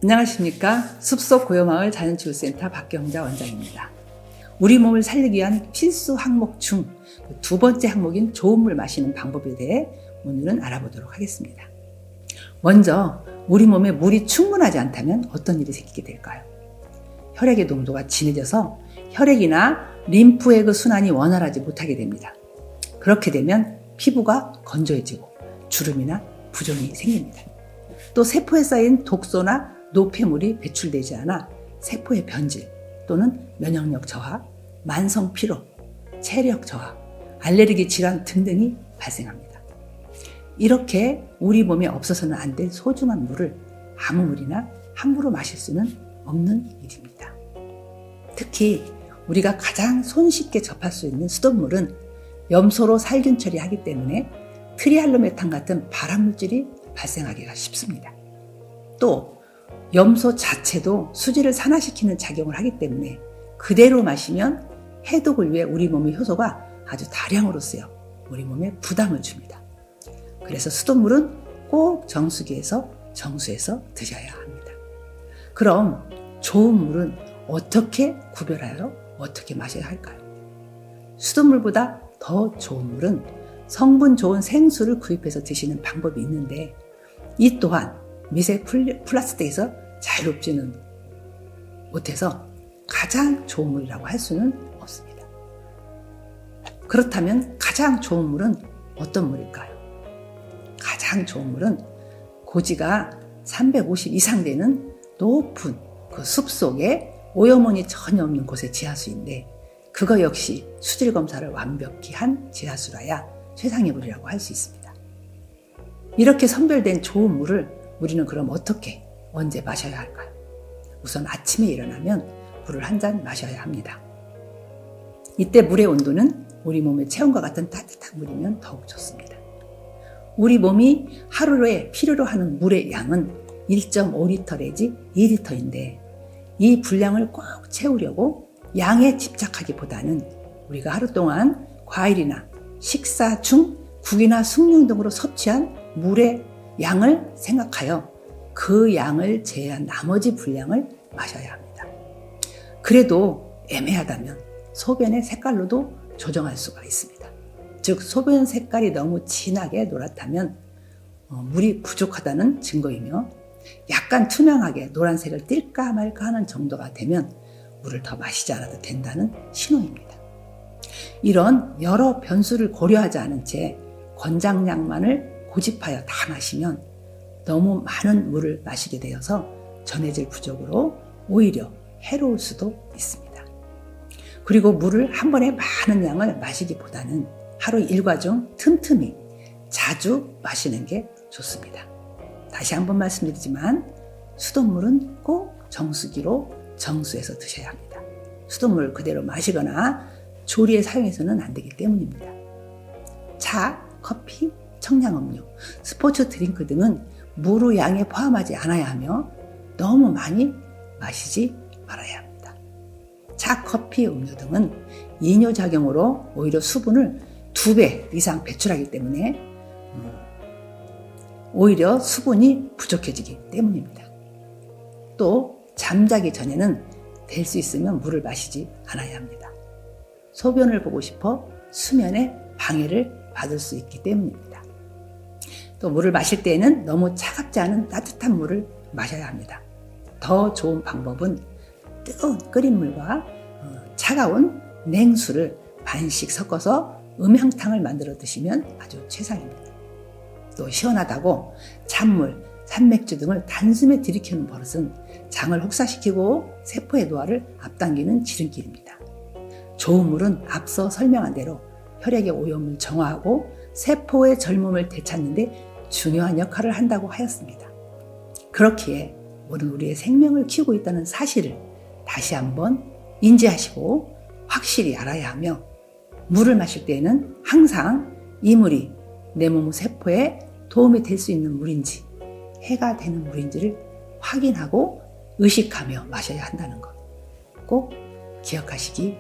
안녕하십니까. 숲속 고요마을 자연치유센터 박경자 원장입니다. 우리 몸을 살리기 위한 필수 항목 중 두 번째 항목인 좋은 물 마시는 방법에 대해 오늘은 알아보도록 하겠습니다. 먼저 우리 몸에 물이 충분하지 않다면 어떤 일이 생기게 될까요? 혈액의 농도가 진해져서 혈액이나 림프의 그 순환이 원활하지 못하게 됩니다. 그렇게 되면 피부가 건조해지고 주름이나 부종이 생깁니다. 또 세포에 쌓인 독소나 노폐물이 배출되지 않아 세포의 변질 또는 면역력 저하, 만성 피로, 체력 저하, 알레르기 질환 등등이 발생합니다. 이렇게 우리 몸에 없어서는 안 될 소중한 물을 아무 물이나 함부로 마실 수는 없는 일입니다. 특히 우리가 가장 손쉽게 접할 수 있는 수돗물은 염소로 살균 처리하기 때문에 트리할로메탄 같은 발암물질이 발생하기가 쉽습니다. 또 염소 자체도 수지를 산화시키는 작용을 하기 때문에 그대로 마시면 해독을 위해 우리 몸의 효소가 아주 다량으로 쓰여 우리 몸에 부담을 줍니다. 그래서 수돗물은 꼭 정수기에서 정수해서 드셔야 합니다. 그럼 좋은 물은 어떻게 구별하여 어떻게 마셔야 할까요? 수돗물보다 더 좋은 물은 성분 좋은 생수를 구입해서 드시는 방법이 있는데 이 또한 미세 플라스틱에서 자유롭지는 못해서 가장 좋은 물이라고 할 수는 없습니다. 그렇다면 가장 좋은 물은 어떤 물일까요? 가장 좋은 물은 고지가 350 이상 되는 높은 그 숲속에 오염원이 전혀 없는 곳의 지하수인데 그거 역시 수질 검사를 완벽히 한 지하수라야 최상의 물이라고 할 수 있습니다. 이렇게 선별된 좋은 물을 우리는 그럼 어떻게 언제 마셔야 할까요? 우선 아침에 일어나면 물을 한 잔 마셔야 합니다. 이때 물의 온도는 우리 몸의 체온과 같은 따뜻한 물이면 더욱 좋습니다. 우리 몸이 하루에 필요로 하는 물의 양은 1.5리터 내지 2리터인데 이 분량을 꼭 채우려고 양에 집착하기보다는 우리가 하루 동안 과일이나 식사 중 국이나 숭늉 등으로 섭취한 물의 양을 생각하여 그 양을 제외한 나머지 분량을 마셔야 합니다. 그래도 애매하다면 소변의 색깔로도 조정할 수가 있습니다. 즉 소변 색깔이 너무 진하게 노랗다면 물이 부족하다는 증거이며 약간 투명하게 노란색을 띨까 말까 하는 정도가 되면 물을 더 마시지 않아도 된다는 신호입니다. 이런 여러 변수를 고려하지 않은 채 권장량만을 고집하여 다 마시면 너무 많은 물을 마시게 되어서 전해질 부족으로 오히려 해로울 수도 있습니다. 그리고 물을 한 번에 많은 양을 마시기보다는 하루 일과 중 틈틈이 자주 마시는 게 좋습니다. 다시 한번 말씀드리지만 수돗물은 꼭 정수기로 정수해서 드셔야 합니다. 수돗물 그대로 마시거나 조리에 사용해서는 안 되기 때문입니다. 차, 커피, 청량음료, 스포츠 드링크 등은 물의 양에 포함하지 않아야 하며 너무 많이 마시지 말아야 합니다. 차, 커피, 음료 등은 이뇨작용으로 오히려 수분을 2배 이상 배출하기 때문에 오히려 수분이 부족해지기 때문입니다. 또 잠자기 전에는 될 수 있으면 물을 마시지 않아야 합니다. 소변을 보고 싶어 수면에 방해를 받을 수 있기 때문입니다. 또 물을 마실 때에는 너무 차갑지 않은 따뜻한 물을 마셔야 합니다. 더 좋은 방법은 뜨거운 끓인 물과 차가운 냉수를 반씩 섞어서 음향탕을 만들어 드시면 아주 최상입니다. 또 시원하다고 찬물, 산맥주 등을 단숨에 들이켜는 버릇은 장을 혹사시키고 세포의 노화를 앞당기는 지름길입니다. 좋은 물은 앞서 설명한 대로 혈액의 오염을 정화하고 세포의 젊음을 되찾는 데 중요한 역할을 한다고 하였습니다. 그렇기에 물은 우리의 생명을 키우고 있다는 사실을 다시 한번 인지하시고 확실히 알아야 하며 물을 마실 때에는 항상 이 물이 내 몸 세포에 도움이 될 수 있는 물인지 해가 되는 물인지를 확인하고 의식하며 마셔야 한다는 것 꼭 기억하시기